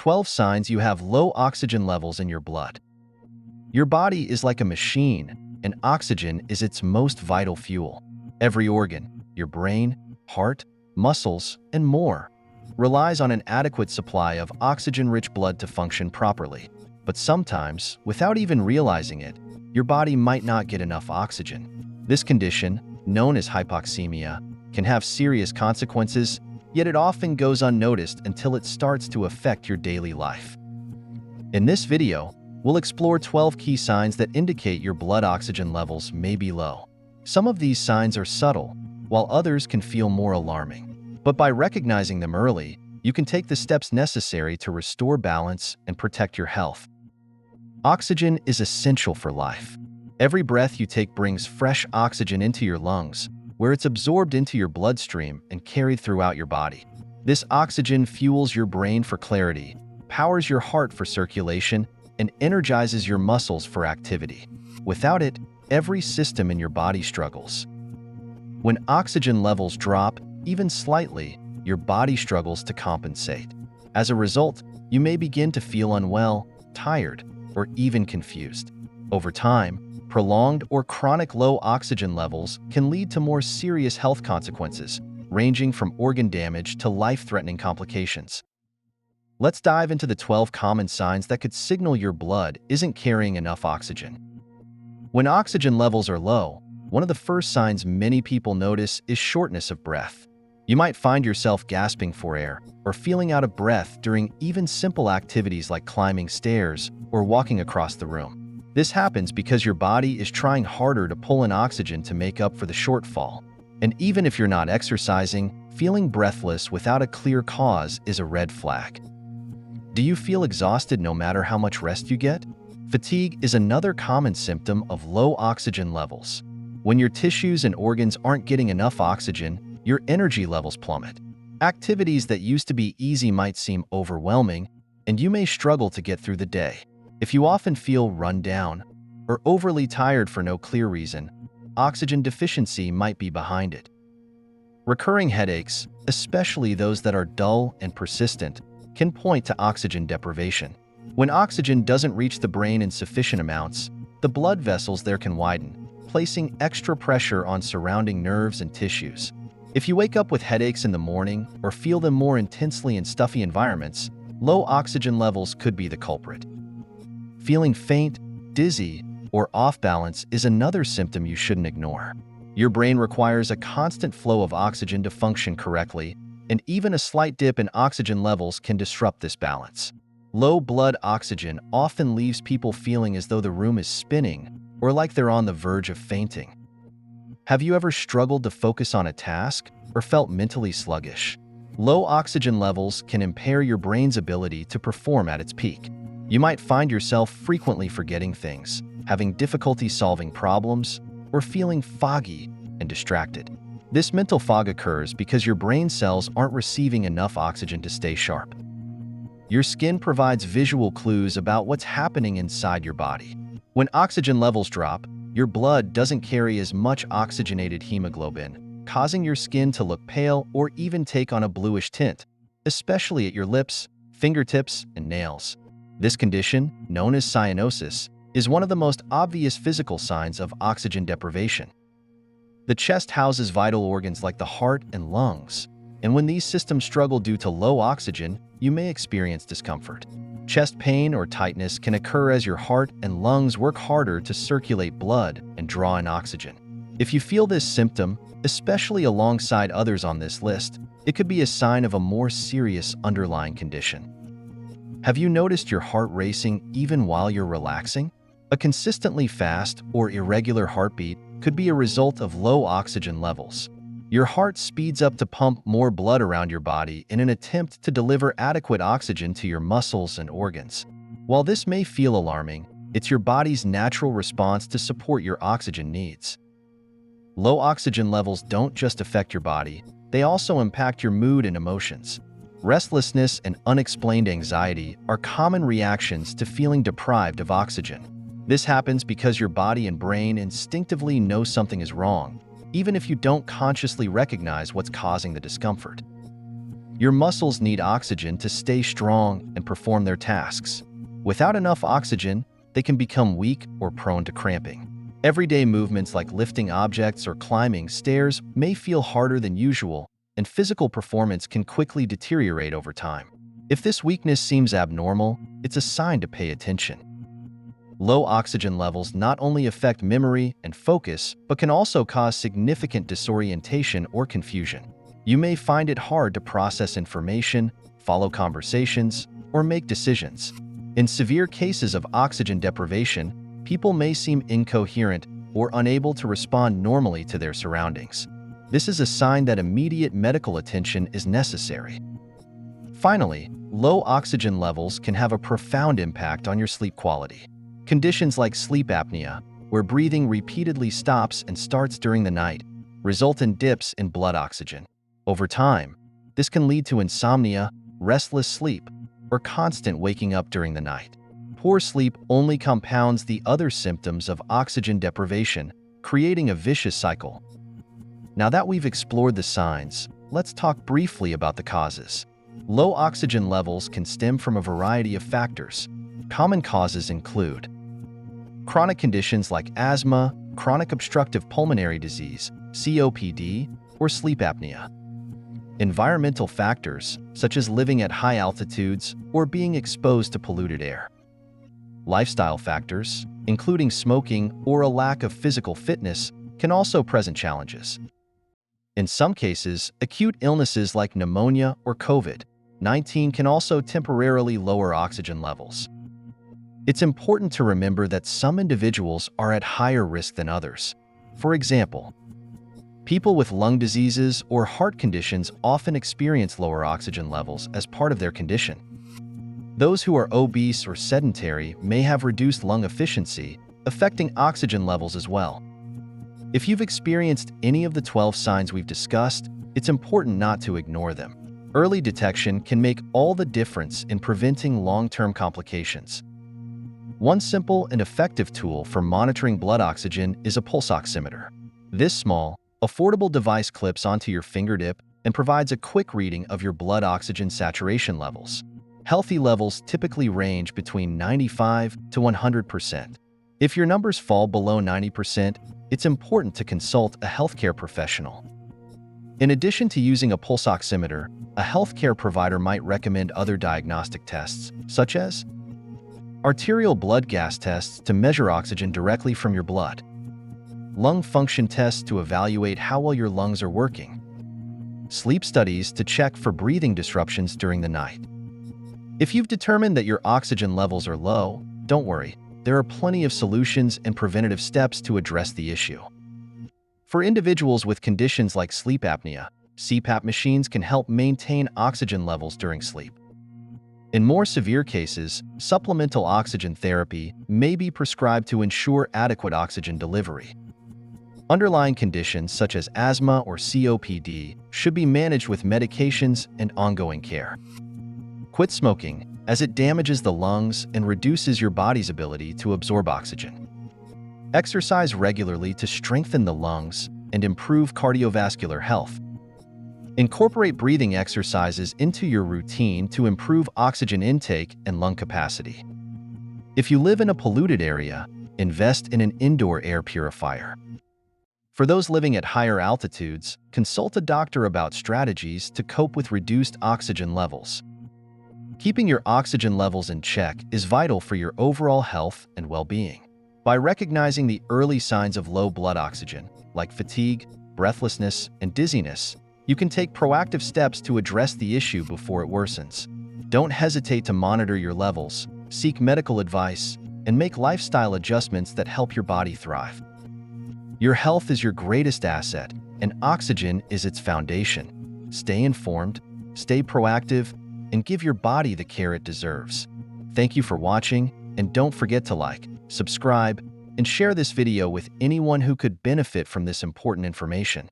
12 signs you have low oxygen levels in your blood. Your body is like a machine, and oxygen is its most vital fuel. Every organ, your brain, heart, muscles, and more, relies on an adequate supply of oxygen-rich blood to function properly. But sometimes, without even realizing it, your body might not get enough oxygen. This condition, known as hypoxemia, can have serious consequences, yet it often goes unnoticed until it starts to affect your daily life. In this video, we'll explore 12 key signs that indicate your blood oxygen levels may be low. Some of these signs are subtle, while others can feel more alarming. But by recognizing them early, you can take the steps necessary to restore balance and protect your health. Oxygen is essential for life. Every breath you take brings fresh oxygen into your lungs, where it's absorbed into your bloodstream and carried throughout your body. This oxygen fuels your brain for clarity, powers your heart for circulation, and energizes your muscles for activity. Without it, every system in your body struggles. When oxygen levels drop, even slightly, your body struggles to compensate. As a result, you may begin to feel unwell, tired, or even confused. Over time, prolonged or chronic low oxygen levels can lead to more serious health consequences, ranging from organ damage to life-threatening complications. Let's dive into the 12 common signs that could signal your blood isn't carrying enough oxygen. When oxygen levels are low, one of the first signs many people notice is shortness of breath. You might find yourself gasping for air or feeling out of breath during even simple activities like climbing stairs or walking across the room. This happens because your body is trying harder to pull in oxygen to make up for the shortfall. And even if you're not exercising, feeling breathless without a clear cause is a red flag. Do you feel exhausted no matter how much rest you get? Fatigue is another common symptom of low oxygen levels. When your tissues and organs aren't getting enough oxygen, your energy levels plummet. Activities that used to be easy might seem overwhelming, and you may struggle to get through the day. If you often feel run down or overly tired for no clear reason, oxygen deficiency might be behind it. Recurring headaches, especially those that are dull and persistent, can point to oxygen deprivation. When oxygen doesn't reach the brain in sufficient amounts, the blood vessels there can widen, placing extra pressure on surrounding nerves and tissues. If you wake up with headaches in the morning or feel them more intensely in stuffy environments, low oxygen levels could be the culprit. Feeling faint, dizzy, or off balance is another symptom you shouldn't ignore. Your brain requires a constant flow of oxygen to function correctly, and even a slight dip in oxygen levels can disrupt this balance. Low blood oxygen often leaves people feeling as though the room is spinning or like they're on the verge of fainting. Have you ever struggled to focus on a task or felt mentally sluggish? Low oxygen levels can impair your brain's ability to perform at its peak. You might find yourself frequently forgetting things, having difficulty solving problems, or feeling foggy and distracted. This mental fog occurs because your brain cells aren't receiving enough oxygen to stay sharp. Your skin provides visual clues about what's happening inside your body. When oxygen levels drop, your blood doesn't carry as much oxygenated hemoglobin, causing your skin to look pale or even take on a bluish tint, especially at your lips, fingertips, and nails. This condition, known as cyanosis, is one of the most obvious physical signs of oxygen deprivation. The chest houses vital organs like the heart and lungs, and when these systems struggle due to low oxygen, you may experience discomfort. Chest pain or tightness can occur as your heart and lungs work harder to circulate blood and draw in oxygen. If you feel this symptom, especially alongside others on this list, it could be a sign of a more serious underlying condition. Have you noticed your heart racing even while you're relaxing? A consistently fast or irregular heartbeat could be a result of low oxygen levels. Your heart speeds up to pump more blood around your body in an attempt to deliver adequate oxygen to your muscles and organs. While this may feel alarming, it's your body's natural response to support your oxygen needs. Low oxygen levels don't just affect your body, they also impact your mood and emotions. Restlessness and unexplained anxiety are common reactions to feeling deprived of oxygen. This happens because your body and brain instinctively know something is wrong, even if you don't consciously recognize what's causing the discomfort. Your muscles need oxygen to stay strong and perform their tasks. Without enough oxygen, they can become weak or prone to cramping. Everyday movements like lifting objects or climbing stairs may feel harder than usual, and physical performance can quickly deteriorate over time. If this weakness seems abnormal, it's a sign to pay attention. Low oxygen levels not only affect memory and focus, but can also cause significant disorientation or confusion. You may find it hard to process information, follow conversations, or make decisions. In severe cases of oxygen deprivation, people may seem incoherent or unable to respond normally to their surroundings. This is a sign that immediate medical attention is necessary. Finally, low oxygen levels can have a profound impact on your sleep quality. Conditions like sleep apnea, where breathing repeatedly stops and starts during the night, result in dips in blood oxygen. Over time, this can lead to insomnia, restless sleep, or constant waking up during the night. Poor sleep only compounds the other symptoms of oxygen deprivation, creating a vicious cycle. Now that we've explored the signs, let's talk briefly about the causes. Low oxygen levels can stem from a variety of factors. Common causes include chronic conditions like asthma, chronic obstructive pulmonary disease, COPD, or sleep apnea. Environmental factors, such as living at high altitudes or being exposed to polluted air. Lifestyle factors, including smoking or a lack of physical fitness, can also present challenges. In some cases, acute illnesses like pneumonia or COVID-19 can also temporarily lower oxygen levels. It's important to remember that some individuals are at higher risk than others. For example, people with lung diseases or heart conditions often experience lower oxygen levels as part of their condition. Those who are obese or sedentary may have reduced lung efficiency, affecting oxygen levels as well. If you've experienced any of the 12 signs we've discussed, it's important not to ignore them. Early detection can make all the difference in preventing long-term complications. One simple and effective tool for monitoring blood oxygen is a pulse oximeter. This small, affordable device clips onto your fingertip and provides a quick reading of your blood oxygen saturation levels. Healthy levels typically range between 95 to 100%. If your numbers fall below 90%, it's important to consult a healthcare professional. In addition to using a pulse oximeter, a healthcare provider might recommend other diagnostic tests, such as arterial blood gas tests to measure oxygen directly from your blood, lung function tests to evaluate how well your lungs are working, sleep studies to check for breathing disruptions during the night. If you've determined that your oxygen levels are low, don't worry. There are plenty of solutions and preventative steps to address the issue. For individuals with conditions like sleep apnea, CPAP machines can help maintain oxygen levels during sleep. In more severe cases, supplemental oxygen therapy may be prescribed to ensure adequate oxygen delivery. Underlying conditions such as asthma or COPD should be managed with medications and ongoing care. Quit smoking, as it damages the lungs and reduces your body's ability to absorb oxygen. Exercise regularly to strengthen the lungs and improve cardiovascular health. Incorporate breathing exercises into your routine to improve oxygen intake and lung capacity. If you live in a polluted area, invest in an indoor air purifier. For those living at higher altitudes, consult a doctor about strategies to cope with reduced oxygen levels. Keeping your oxygen levels in check is vital for your overall health and well-being. By recognizing the early signs of low blood oxygen, like fatigue, breathlessness, and dizziness, you can take proactive steps to address the issue before it worsens. Don't hesitate to monitor your levels, seek medical advice, and make lifestyle adjustments that help your body thrive. Your health is your greatest asset, and oxygen is its foundation. Stay informed, stay proactive, and give your body the care it deserves. Thank you for watching, and don't forget to like, subscribe, and share this video with anyone who could benefit from this important information.